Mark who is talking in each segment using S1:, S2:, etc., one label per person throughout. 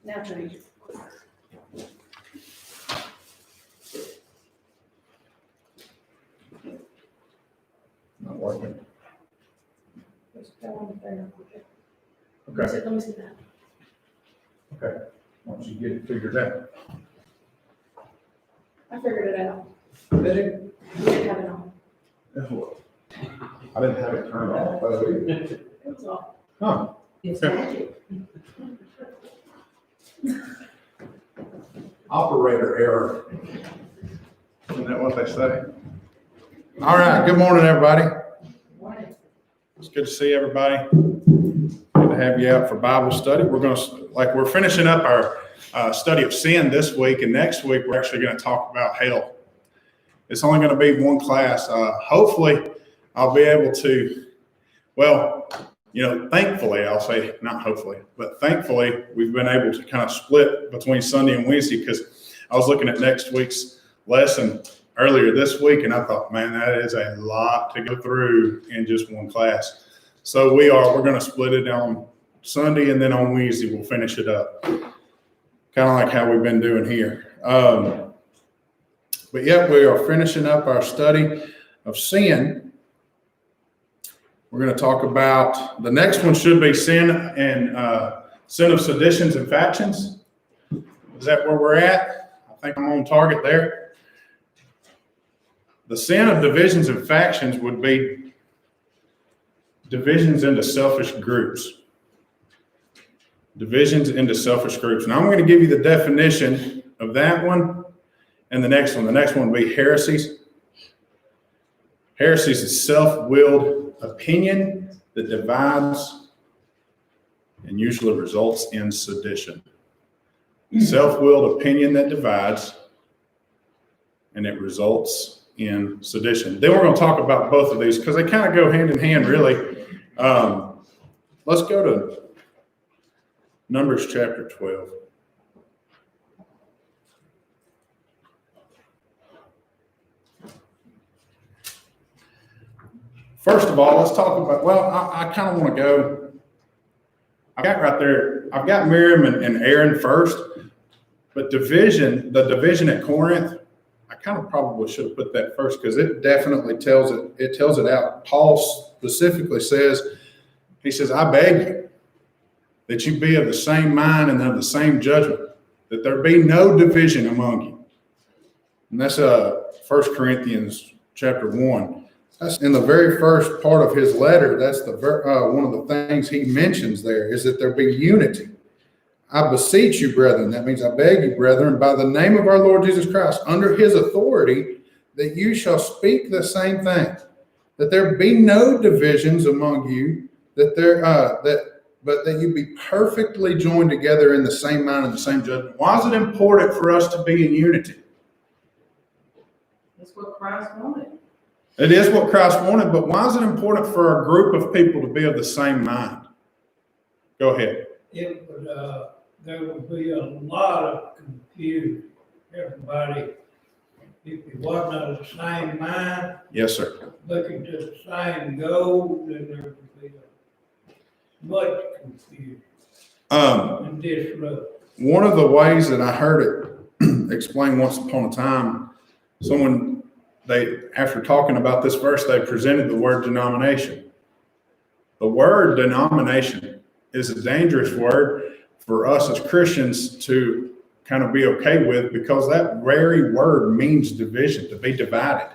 S1: Now turn it.
S2: Not working.
S1: Let's go on there.
S2: Okay,
S1: Let me see that.
S2: okay. Once you get it figured out.
S1: I figured it out.
S2: Did it?
S1: We didn't have it on.
S2: I didn't have it turned off.
S1: It was off.
S2: Huh.
S1: It's
S2: Okay.
S1: magic.
S2: Operator error. Isn't that what they say? All right, good morning, everybody. It's good to see everybody. Good to have you out for Bible study. We're finishing up our study of sin this week, and next week we're actually going to talk about hell. It's only going to be one class. Hopefully, I'll be able to, thankfully, I'll say, not hopefully, but thankfully, we've been able to kind of split between Sunday and Wednesday, because I was looking at next week's lesson earlier this week, and I thought, man, that is a lot to go through in just one class. So we're going to split it on Sunday, and then on Wednesday, we'll finish it up. Kind of like how we've been doing here. But yeah, we are finishing up our study of sin. We're going to talk about, the next one should be sin of seditions and factions. Is that where we're at? I think I'm on target there. The sin of divisions and factions would be divisions into selfish groups. Divisions into selfish groups. Now I'm going to give you the definition of that one and the next one. The next one will be heresies. Heresies is self-willed opinion that divides and usually results in sedition. Self-willed opinion that divides and it results in sedition. Then we're going to talk about both of these because they kind of go hand in hand, really. Let's go to Numbers chapter 12. First of all, let's talk about, I kind of want to go, I've got Miriam and Aaron first, but the division at Corinth, I kind of probably should have put that first because it definitely tells it out. Paul specifically says, he says, I beg you that you be of the same mind and of the same judgment, that there be no division among you. And that's 1 Corinthians chapter 1. That's in the very first part of his letter. That's one of the things he mentions there is that there be unity. I beseech you, brethren. That means I beg you, brethren, by the name of our Lord Jesus Christ, under his authority, that you shall speak the same thing, that there be no divisions among you, but that you be perfectly joined together in the same mind and the same judgment. Why is it important for us to be in unity?
S1: That's what Christ wanted.
S2: It is what Christ wanted, but why is it important for a group of people to be of the same mind? Go ahead.
S3: There would be a lot of confusion. Everybody, if you wasn't of the same mind,
S2: Yes, sir.
S3: looking to the same goal, then there would be much confusion and disruption.
S2: One of the ways that I heard it explained once upon a time, after talking about this verse, they presented the word denomination. The word denomination is a dangerous word for us as Christians to kind of be okay with, because that very word means division, to be divided,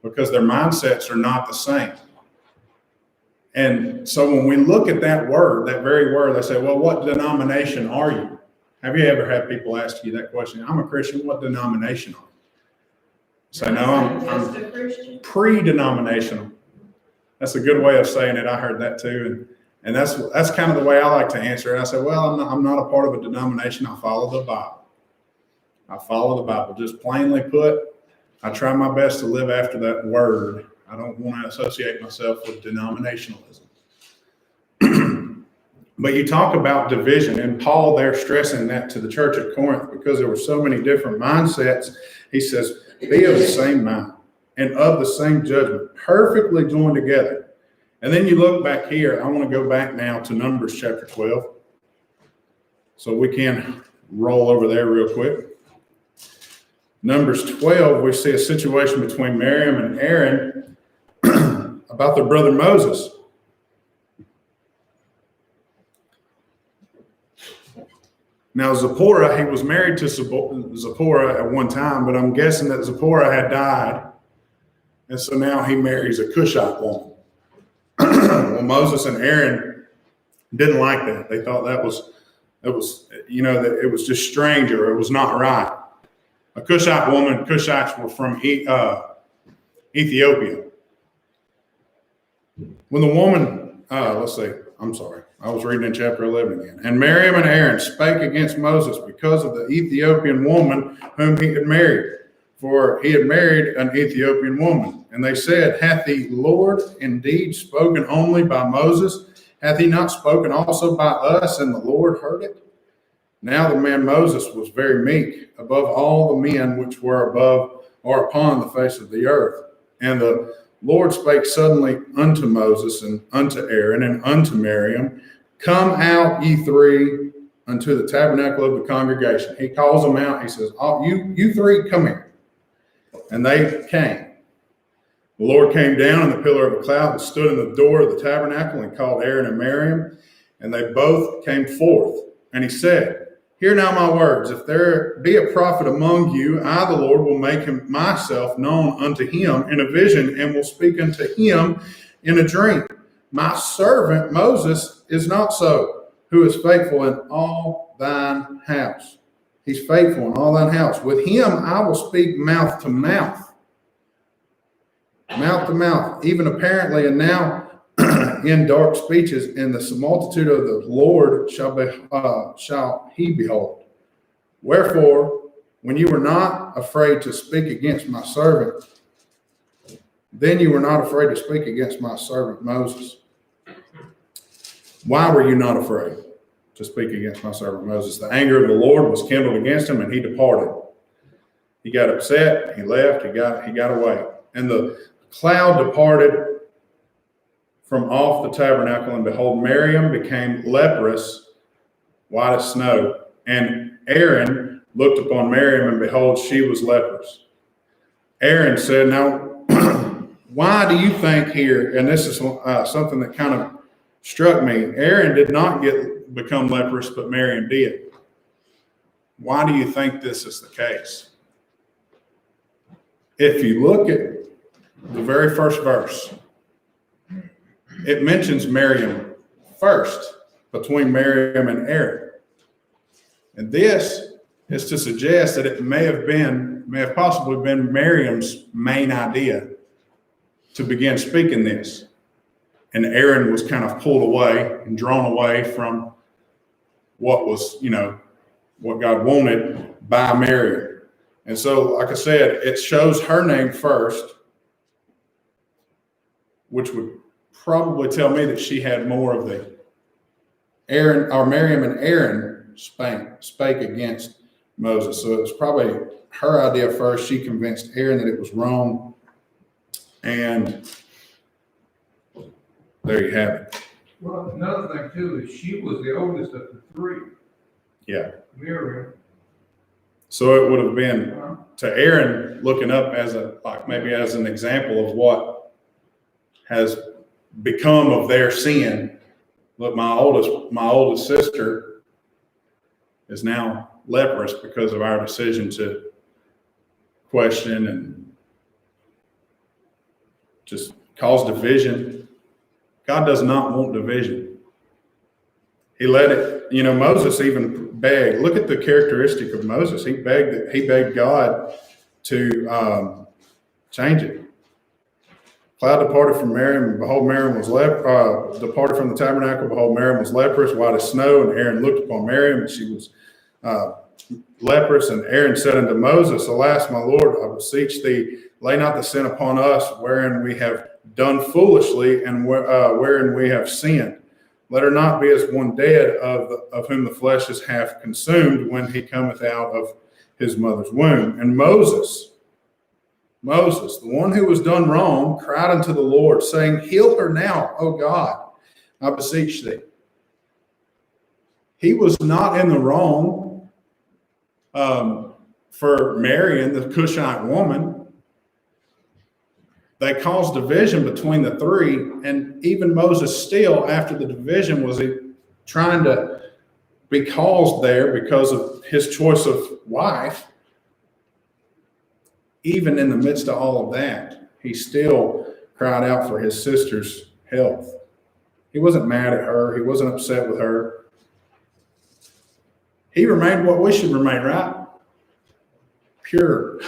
S2: because their mindsets are not the same. And so when we look at that very word, they say, well, what denomination are you? Have you ever had people ask you that question? I'm a Christian. What denomination are you? Say, no, I'm pre-denominational. That's a good way of saying it. I heard that too. And that's kind of the way I like to answer it. I say, well, I'm not a part of a denomination. I follow the Bible. I follow the Bible. Just plainly put, I try my best to live after that word. I don't want to associate myself with denominationalism. But you talk about division, and Paul there stressing that to the church at Corinth, because there were so many different mindsets. He says, be of the same mind and of the same judgment, perfectly joined together. And then you look back here. I want to go back now to Numbers chapter 12. So we can roll over there real quick. Numbers 12, we see a situation between Miriam and Aaron about their brother Moses. Now, Zipporah, he was married to Zipporah at one time, but I'm guessing that Zipporah had died. And so now he marries a Cushite woman. Well, Moses and Aaron didn't like that. They thought that was, you know, that it was just strange or it was not right. A Cushite woman, Cushites were from Ethiopia. When the woman, let's see, I'm sorry, I was reading in chapter 11 again. And Miriam and Aaron spake against Moses because of the Ethiopian woman whom he had married, for he had married an Ethiopian woman. And they said, hath the Lord indeed spoken only by Moses? Hath he not spoken also by us, and the Lord heard it? Now the man Moses was very meek above all the men which were above or upon the face of the earth. And the Lord spake suddenly unto Moses and unto Aaron and unto Miriam, come out ye three unto the tabernacle of the congregation. He calls them out. He says, oh, you three come here. And they came. The Lord came down in the pillar of a cloud and stood in the door of the tabernacle and called Aaron and Miriam, and they both came forth. And he said, hear now my words. If there be a prophet among you, I, the Lord, will make myself known unto him in a vision and will speak unto him in a dream. My servant Moses is not so, who is faithful in all thine house. He's faithful in all thine house. With him I will speak mouth to mouth, even apparently, and now in dark speeches, and the multitude of the Lord shall he behold. Wherefore, when you were not afraid to speak against my servant, then you were not afraid to speak against my servant Moses. Why were you not afraid to speak against my servant Moses? The anger of the Lord was kindled against him, and he departed. He got upset, he left, he got away. And the cloud departed from off the tabernacle, and behold, Miriam became leprous, white as snow. And Aaron looked upon Miriam, and behold, she was leprous. Aaron said, now, why do you think here, and this is something that kind of struck me, Aaron did not become leprous, but Miriam did. Why do you think this is the case? If you look at the very first verse, it mentions Miriam first, between Miriam and Aaron. And this is to suggest that it may have possibly been Miriam's main idea to begin speaking this. And Aaron was kind of pulled away and drawn away from what was, what God wanted by Miriam. And so, like I said, it shows her name first, which would probably tell me that she had more of the Miriam and Aaron spake against Moses. So it was probably her idea first. She convinced Aaron that it was wrong. And there you have it.
S4: Well, another thing too is she was the oldest of the three.
S2: Yeah.
S4: Miriam.
S2: So it would have been to Aaron looking up as maybe as an example of what has become of their sin. Look, my oldest sister is now leprous because of our decision to question and just cause division. God does not want division. He let it, Moses even begged. Look at the characteristic of Moses. He begged God to change it. Cloud departed from Miriam, and behold, Miriam was departed from the tabernacle. Behold, Miriam was leprous, white as snow. And Aaron looked upon Miriam, and she was leprous. And Aaron said unto Moses, alas, my Lord, I beseech thee, lay not the sin upon us, wherein we have done foolishly, and wherein we have sinned. Let her not be as one dead of whom the flesh is half consumed when he cometh out of his mother's womb. And Moses, the one who was done wrong, cried unto the Lord, saying, heal her now, O God, I beseech thee. he was not in the wrong for marrying the Cushite woman. They caused division between the three, and even Moses still, after the division, was trying to be caused there because of his choice of wife. Even in the midst of all of that, he still cried out for his sister's health. He wasn't mad at her. He wasn't upset with her. He remained what we should remain, right? Pure.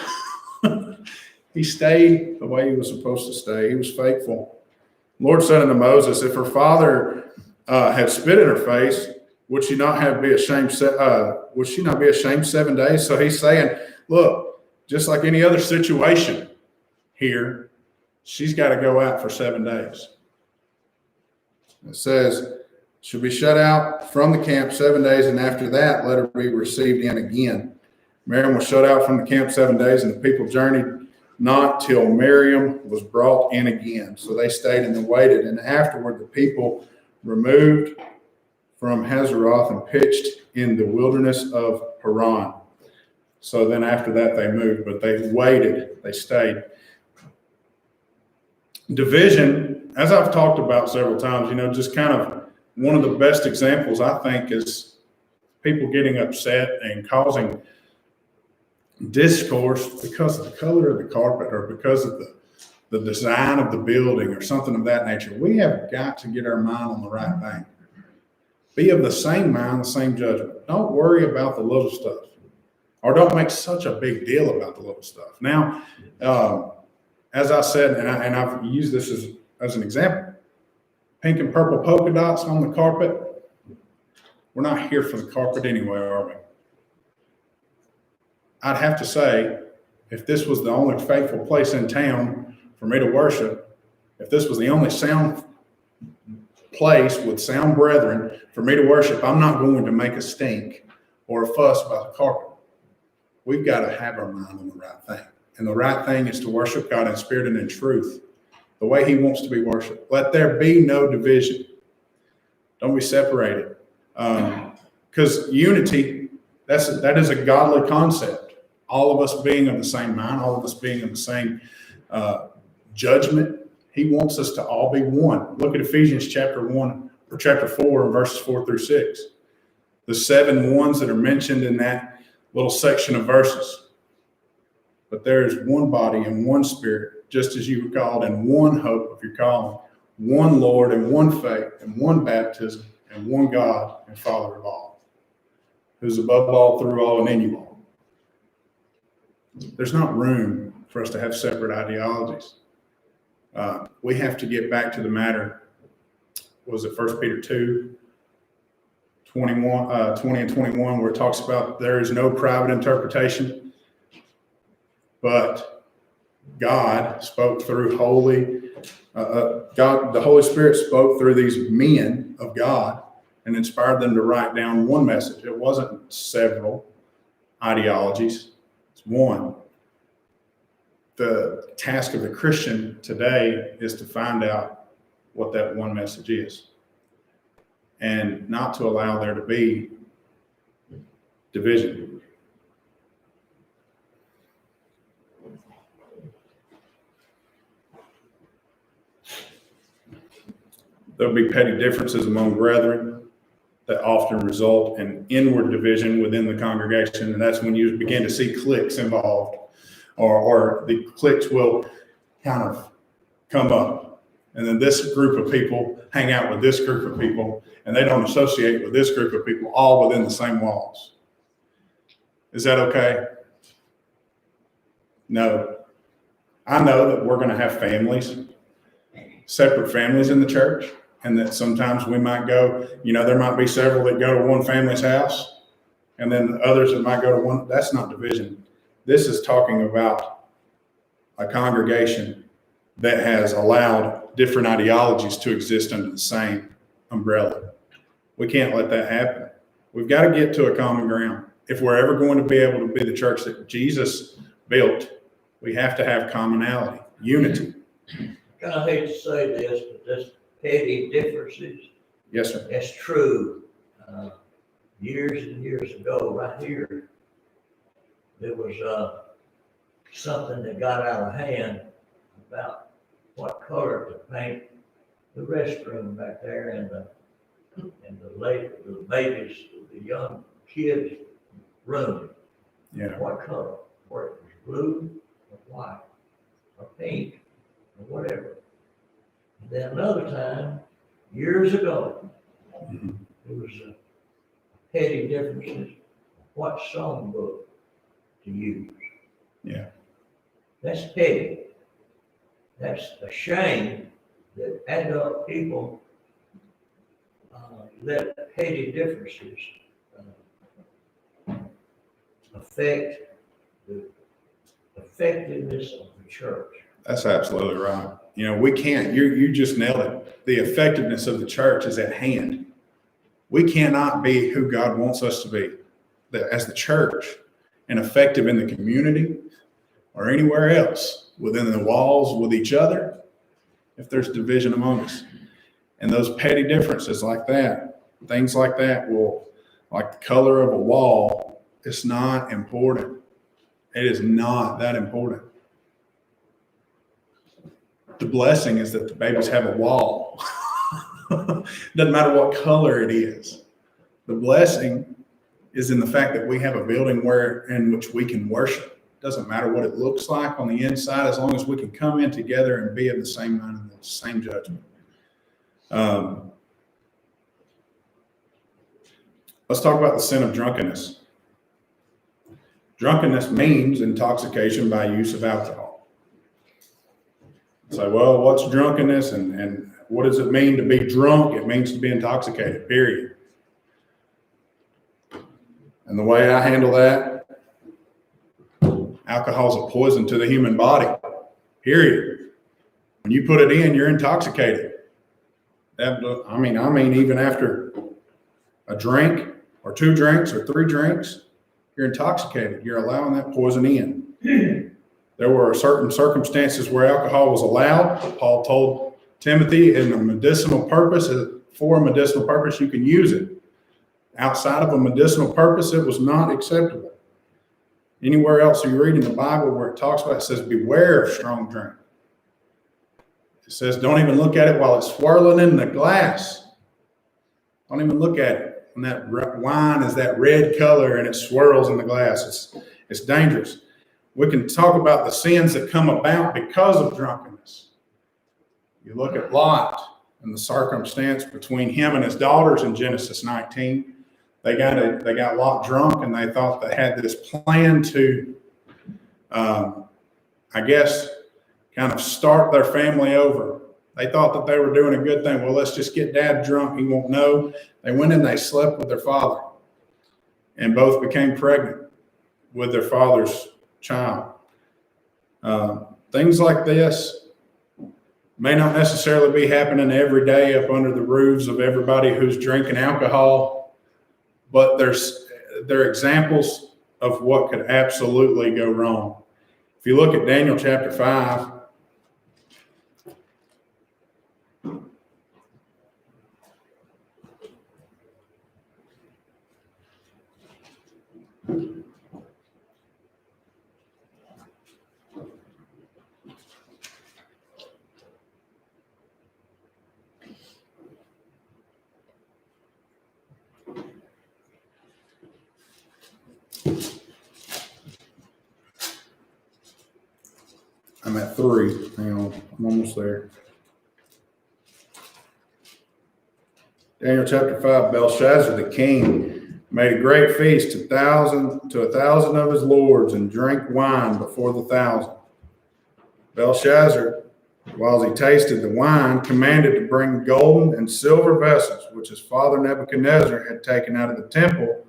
S2: He stayed the way he was supposed to stay. He was faithful. The Lord said unto Moses, if her father had spit in her face, would she not be ashamed 7 days? So he's saying, look, just like any other situation here, she's got to go out for 7 days. It says, she'll be shut out from the camp 7 days, and after that, let her be received in again. Miriam was shut out from the camp 7 days, and the people journeyed not till Miriam was brought in again. So they stayed and they waited. And afterward, the people removed from Hazeroth and pitched in the wilderness of Haran. So then after that, they moved, but they waited. They stayed. Division, as I've talked about several times, just kind of one of the best examples, I think, is people getting upset and causing discourse because of the color of the carpet or because of the design of the building or something of that nature. We have got to get our mind on the right thing. Be of the same mind, the same judgment. Don't worry about the little stuff, or don't make such a big deal about the little stuff. Now, as I said, and I've used this as an example, pink and purple polka dots on the carpet. We're not here for the carpet anyway, are we? I'd have to say, if this was the only faithful place in town for me to worship, if this was the only sound place with sound brethren for me to worship, I'm not going to make a stink or a fuss about the carpet. We've got to have our mind on the right thing. And the right thing is to worship God in spirit and in truth, the way he wants to be worshiped. Let there be no division. Don't be separated. Because unity, that is a godly concept. All of us being of the same mind, all of us being of the same judgment. He wants us to all be one. Look at Ephesians chapter 1 or chapter 4 and verses 4 through 6. The 7 ones that are mentioned in that little section of verses. But there is one body and one spirit, just as you were called, and one hope of your calling, one Lord and one faith and one baptism and one God and Father of all, who's above all, through all, and in you all. There's not room for us to have separate ideologies. We have to get back to the matter. Was it 1 Peter 2, 20 and 21, where it talks about there is no private interpretation, but God spoke through the Holy Spirit spoke through these men of God and inspired them to write down one message. It wasn't several ideologies. It's one. The task of the Christian today is to find out what that one message is and not to allow there to be division. There'll be petty differences among brethren that often result in inward division within the congregation, and that's when you begin to see cliques involved, or the cliques will kind of come up, and then this group of people hang out with this group of people, and they don't associate with this group of people, all within the same walls. Is that okay? No. I know that we're going to have families, separate families in the church, and that sometimes we might go, there might be several that go to one family's house, and then others that might go to one. That's not division. This is talking about a congregation that has allowed different ideologies to exist under the same umbrella. We can't let that happen. We've got to get to a common ground. If we're ever going to be able to be the church that Jesus built, we have to have commonality, unity.
S5: And I hate to say this, but this petty differences,
S2: Yes, sir.
S5: that's true. years and years ago, right here, there was, something that got out of hand about what color to paint the restroom back there the babies, the young kids' room.
S2: Yeah.
S5: What color, whether it was blue or white or pink or whatever. Then another time, years ago,
S2: Mhm.
S5: there was a petty differences of what songbook to use.
S2: Yeah.
S5: That's petty. That's a shame that adult people let petty differences affect the effectiveness of the church.
S2: That's absolutely right. You know, we can't, you just nailed it. The effectiveness of the church is at hand. We cannot be who God wants us to be as the church and effective in the community or anywhere else within the walls with each other if there's division among us. And those petty differences like that, things like that like the color of a wall, it's not important. It is not that important. The blessing is that the babies have a wall. Doesn't matter what color it is. The blessing is in the fact that we have a building in which we can worship. Doesn't matter what it looks like on the inside, as long as we can come in together and be of the same mind and the same judgment. Let's talk about the sin of drunkenness. Drunkenness means intoxication by use of alcohol. So, well, what's drunkenness and what does it mean to be drunk? It means to be intoxicated, period. And the way I handle that, alcohol is a poison to the human body, period. When you put it in, you're intoxicated. I mean, even after a drink or 2 drinks or 3 drinks, you're intoxicated. You're allowing that poison in. There were certain circumstances where alcohol was allowed. Paul told Timothy in a medicinal purpose, for a medicinal purpose, you can use it. Outside of a medicinal purpose, it was not acceptable. Anywhere else you read in the Bible where it talks about it, says, beware of strong drink. It says, don't even look at it while it's swirling in the glass. Don't even look at it. When that wine is that red color and it swirls in the glass, it's dangerous. We can talk about the sins that come about because of drunkenness. You look at Lot and the circumstance between him and his daughters in Genesis 19. They got Lot drunk and they thought they had this plan to, I guess, kind of start their family over. They thought that they were doing a good thing. Well, let's just get dad drunk. He won't know. They went and they slept with their father and both became pregnant with their father's child. Things like this may not necessarily be happening every day up under the roofs of everybody who's drinking alcohol, but they're examples of what could absolutely go wrong. If you look at Daniel chapter 5, I'm at 3. Hang on, I'm almost there. Daniel chapter 5, Belshazzar the king made a great feast to 1,000 of his lords and drank wine before the 1,000. Belshazzar, while he tasted the wine, commanded to bring golden and silver vessels, which his father Nebuchadnezzar had taken out of the temple,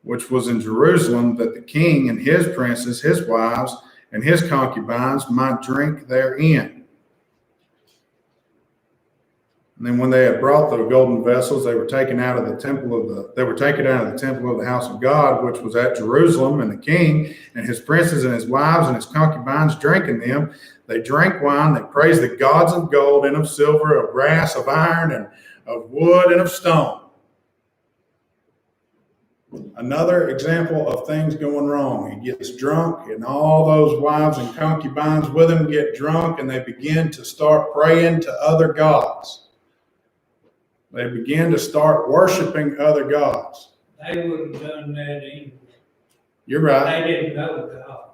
S2: which was in Jerusalem, that the king and his princes, his wives, and his concubines might drink therein. And then when they had brought the golden vessels, they were taken out of the temple of the house of God, which was at Jerusalem, and the king and his princes and his wives and his concubines drank in them. They drank wine, they praised the gods of gold and of silver, of brass, of iron, and of wood and of stone. Another example of things going wrong. He gets drunk, and all those wives and concubines with him get drunk, and they begin to start praying to other gods. They begin to start worshiping other gods.
S3: They would have done that anyway.
S2: You're right.
S3: They didn't know God.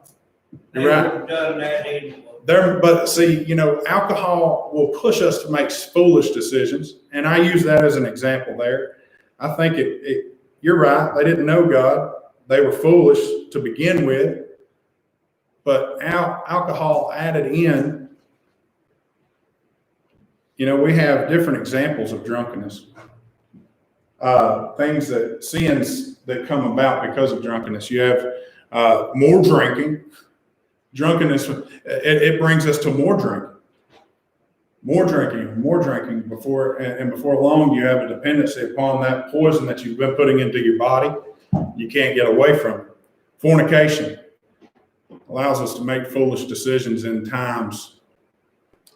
S3: They
S2: You're right.
S3: would have done that anyway.
S2: But see, alcohol will push us to make foolish decisions, and I use that as an example there. I think you're right. They didn't know God. They were foolish to begin with, but alcohol added in. We have different examples of drunkenness, sins that come about because of drunkenness. You have more drinking. Drunkenness, it brings us to more drinking before long you have a dependency upon that poison that you've been putting into your body. You can't get away from it. Fornication allows us to make foolish decisions in times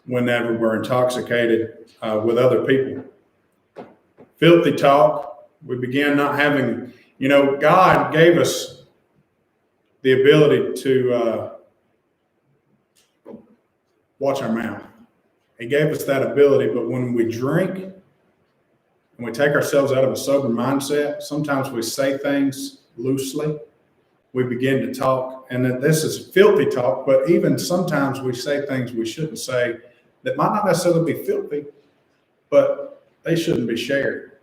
S2: whenever we're intoxicated with other people. Filthy talk, we begin not having, God gave us the ability to watch our mouth. He gave us that ability, but when we drink and we take ourselves out of a sober mindset, sometimes we say things loosely. We begin to talk, and that this is filthy talk, but even sometimes we say things we shouldn't say that might not necessarily be filthy, but they shouldn't be shared.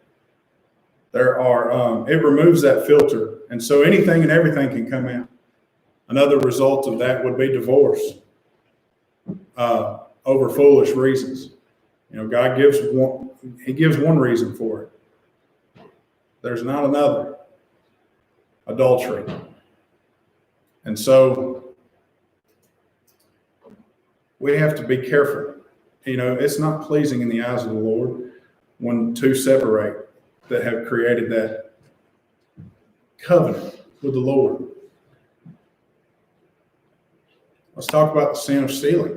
S2: It removes that filter, and so anything and everything can come out. Another result of that would be divorce. Over foolish reasons. God gives one reason for it. There's not another. Adultery. And so we have to be careful. It's not pleasing in the eyes of the Lord when two separate that have created that covenant with the Lord. Let's talk about the sin of stealing.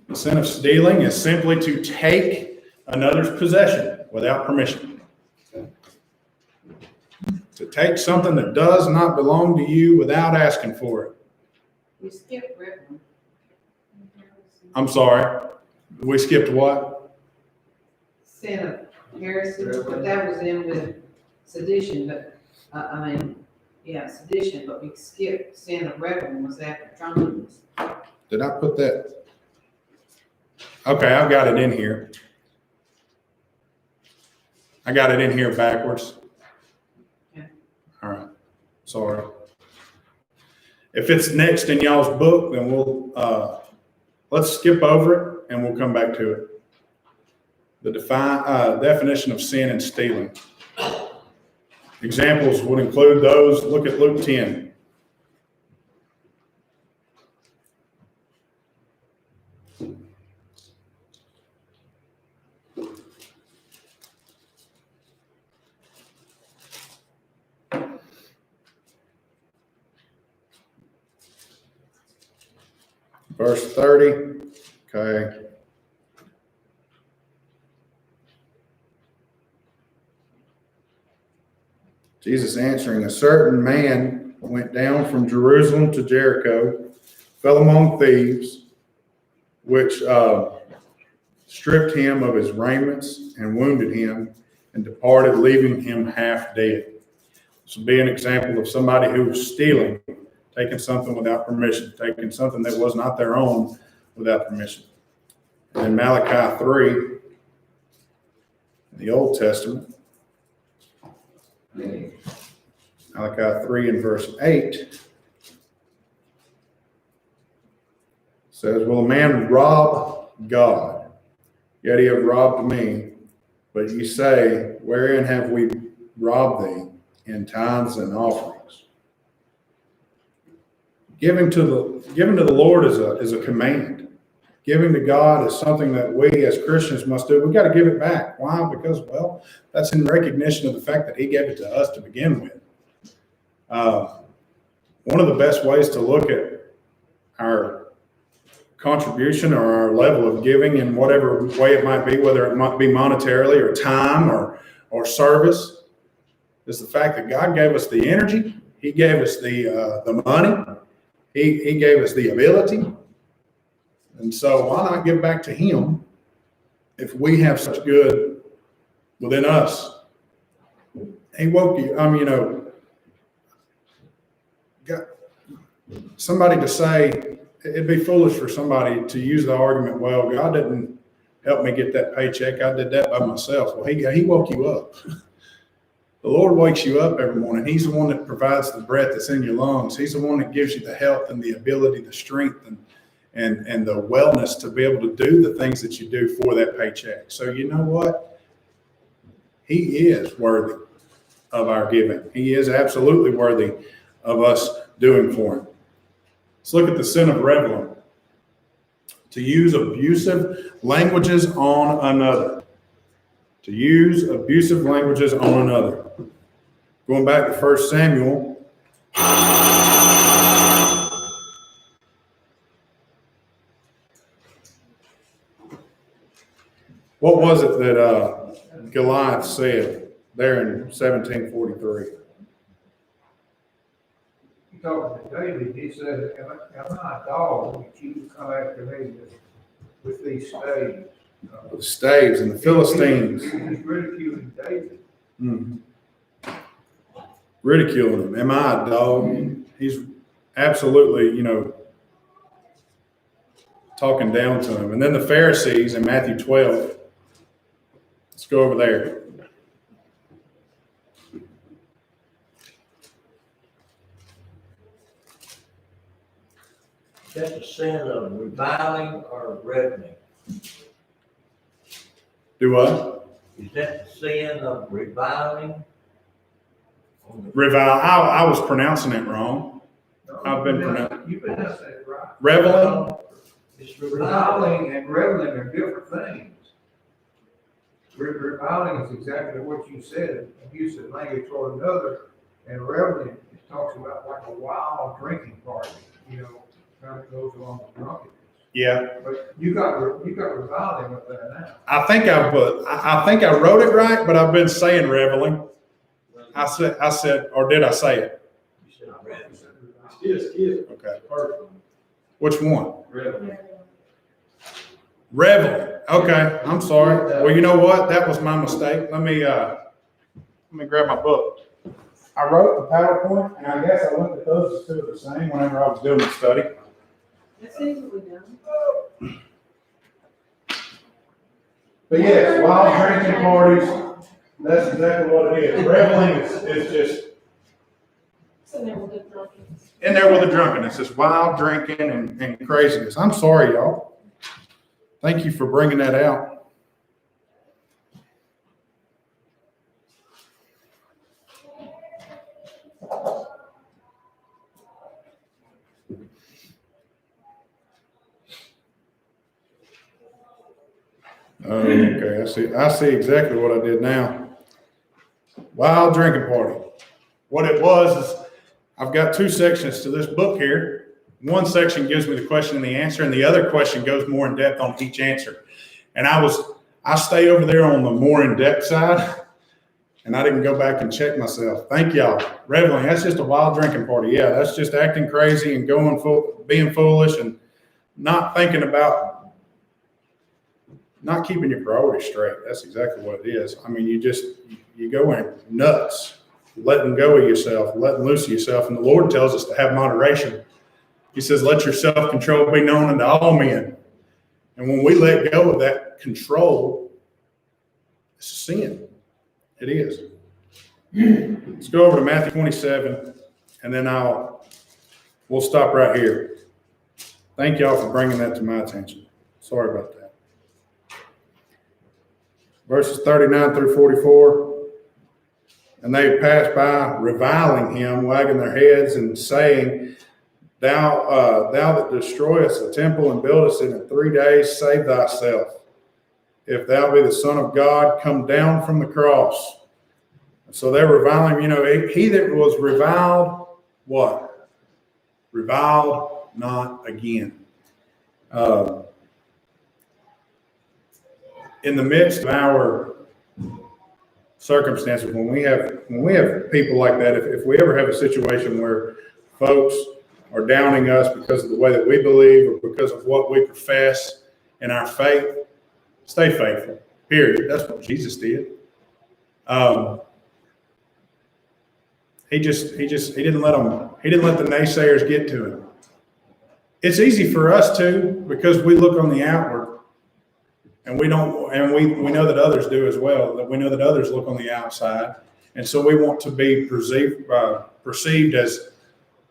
S2: The sin of stealing is simply to take another's possession without permission. To take something that does not belong to you without asking for it.
S1: We skipped Rickman.
S2: I'm sorry. We skipped what?
S1: Sin of heresy, but that was in with sedition, but, sedition, but we skipped sin of revelry was after drunkenness.
S2: Did I put that? Okay, I've got it in here. I got it in here backwards.
S1: Yeah.
S2: All right. Sorry. If it's next in y'all's book, then let's skip over it and we'll come back to it. The definition of sin and stealing. Examples would include those. Look at Luke 10. Verse 30, okay. Jesus answering, a certain man went down from Jerusalem to Jericho, fell among thieves, which stripped him of his raiments and wounded him and departed, leaving him half dead. This would be an example of somebody who was stealing, taking something without permission, taking something that was not their own without permission. And in Malachi 3, in the Old Testament, Malachi 3 and verse 8 says, will a man rob God? Yet he have robbed me. But ye say, wherein have we robbed thee? In tithes and offerings. Giving to the Lord is a command. Giving to God is something that we as Christians must do. We've got to give it back. Why? Because, that's in recognition of the fact that he gave it to us to begin with. One of the best ways to look at our contribution or our level of giving in whatever way it might be, whether it might be monetarily or time or or service. It's the fact that God gave us the energy. He gave us the money. He gave us the ability. And so why not give back to him if we have such good within us? He woke you, God, somebody to say, it'd be foolish for somebody to use the argument, well, God didn't help me get that paycheck. I did that by myself. Well, he woke you up. The Lord wakes you up every morning. He's the one that provides the breath that's in your lungs. He's the one that gives you the health and the ability, the strength and the wellness to be able to do the things that you do for that paycheck. So you know what? He is worthy of our giving. He is absolutely worthy of us doing for him. Let's look at the sin of reveling. To use abusive languages on another. To use abusive languages on another. Going back to 1 Samuel. What was it that Goliath said there in 1743?
S4: Talking to David, he said, am I a dog that you come after me with these staves?
S2: The staves and the Philistines.
S4: He's ridiculing David.
S2: Mm-hmm. Ridiculing him. Am I a dog? He's absolutely, talking down to him. And then the Pharisees in Matthew 12. Let's go over there.
S5: Is that the sin of reviling or reveling?
S2: Do what?
S5: Is that the sin of reviling?
S2: Revile. I was pronouncing it wrong. I've been
S4: You pronounced that right.
S2: Reveling?
S5: It's reviling.
S4: Reviling and reveling are different things. Reviling is exactly what you said, abusive language toward another, and reveling, it talks about like a wild drinking party, kind of goes along with drunkenness.
S2: Yeah.
S4: But you got reviling up there now.
S2: I think I wrote it right, but I've been saying reveling. I said, or did I say it?
S5: You said reveling.
S2: Okay. Which one? Reveling. Okay. I'm sorry. Well, you know what? That was my mistake. Let me grab my book. I wrote the PowerPoint, and I guess I looked at those as two of the same whenever I was doing the study.
S1: That's easily done.
S2: But yes, wild drinking parties, that's exactly what it is. Reveling is just
S1: So there was the drunkenness.
S2: in there with the drunkenness. It's wild drinking and craziness. I'm sorry, y'all. Thank you for bringing that out. Okay, I see exactly what I did now. Wild drinking party. What it was is I've got two sections to this book here. One section gives me the question and the answer, and the other question goes more in depth on each answer. And I stay over there on the more in depth side, and I didn't go back and check myself. Thank y'all. Reveling, that's just a wild drinking party. Yeah, that's just acting crazy and being foolish and not thinking about, not keeping your priorities straight. That's exactly what it is. I mean, you go in nuts, letting go of yourself, letting loose of yourself. And the Lord tells us to have moderation. He says, let your self-control be known unto all men. And when we let go of that control, it's a sin. It is. Let's go over to Matthew 27, and then we'll stop right here. Thank y'all for bringing that to my attention. Sorry about that. Verses 39 through 44. And they passed by, reviling him, wagging their heads and saying, Thou that destroyest the temple and buildest it in 3 days, save thyself. If thou be the Son of God, come down from the cross. So they're reviling him. He that was reviled, what? Reviled not again. In the midst of our circumstances, when we have people like that, if we ever have a situation where folks are downing us because of the way that we believe or because of what we profess in our faith, stay faithful, period. That's what Jesus did. He didn't let the naysayers get to him. It's easy for us too, because we look on the outward and we know that others do as well, that we know that others look on the outside. And so we want to be perceived as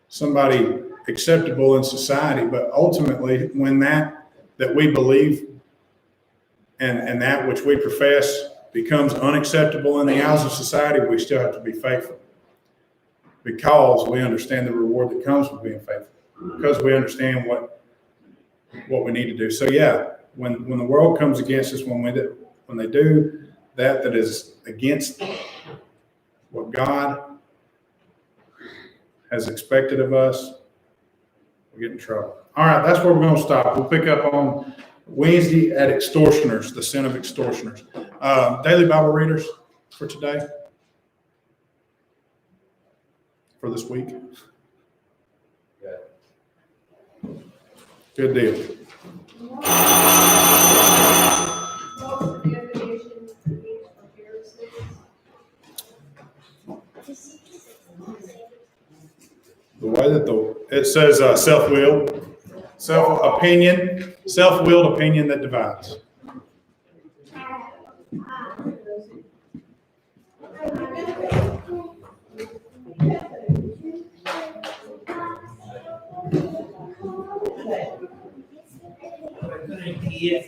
S2: somebody acceptable in society. But ultimately, when that we believe and that which we profess becomes unacceptable in the eyes of society, we still have to be faithful, because we understand the reward that comes with being faithful, because we understand what we need to do. So yeah, when the world comes against us, when they do that is against what God has expected of us, we get in trouble. All right, that's where we're going to stop. We'll pick up on Wednesday at extortioners, the sin of extortioners. Daily Bible readers for today, for this week. Good deal.
S1: What was the definition used for heresies?
S2: The way that it says self-willed, self-willed opinion that divides.
S3: Yeah.